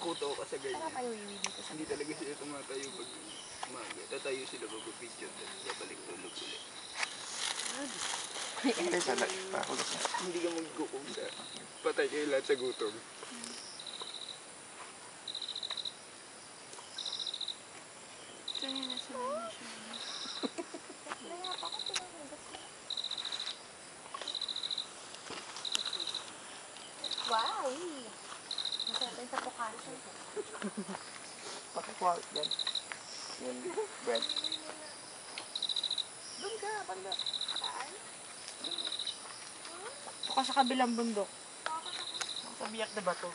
Nakakuto ka sa ganyan. Saka tayo iwi dito sa Hindi talaga sila tumatayo pag umaga. Tatayo sila mag-video tapos babalik tulog ulit. Hindi ka magkukuga. Patay kayo lahat sa gutom. Kaya na sila siya. Wow! Masarap sa pokaso. Pakikwalt yan. Yan, bread. Doon ka, pala. Saan? Ito ka sa kabilang bundok. Sa biyak na bato.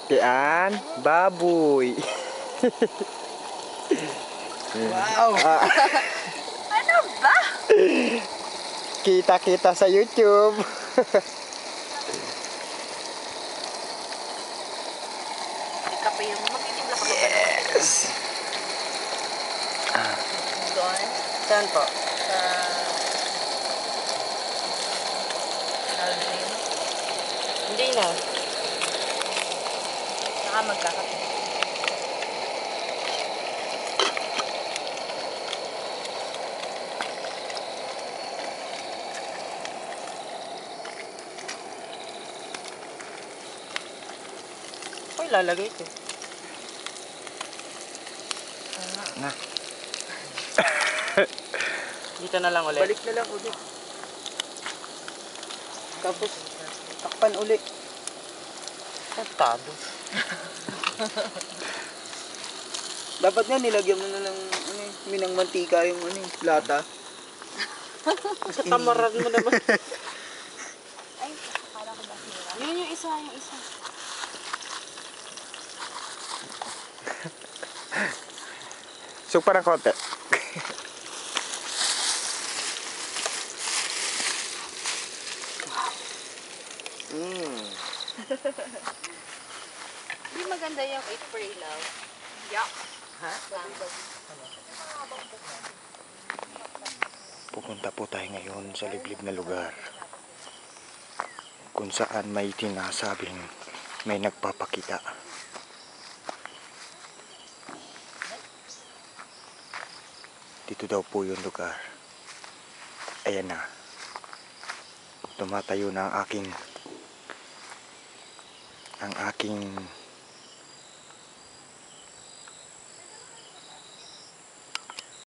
Kian, baboy. Wow! Ano ba? Kita-kita sa YouTube. Ika pa yung magtitimpla ka pa ba? Yes! Doon? Saan po? Sa... Alvin? Hindi na. Saka magkakape. Ay, lalagay ito. Na. Dito na lang ulit. Balik na lang ulit. Tapos, takpan ulit. Tado. Dapat nga nilagyan mo na ng minang mantika yung lata. Tamarad mo naman. Ay, akala ko ba sila? Yun yung isa, yung isa. Sukpa ng konti. Hindi maganda yung eat pray love. Yuck. Ha? Pupunta po tayo ngayon sa liblib na lugar kung saan may tinasabing may nagpapakita. Dito daw po yung lugar. Ayan na. Tumatayo na ang aking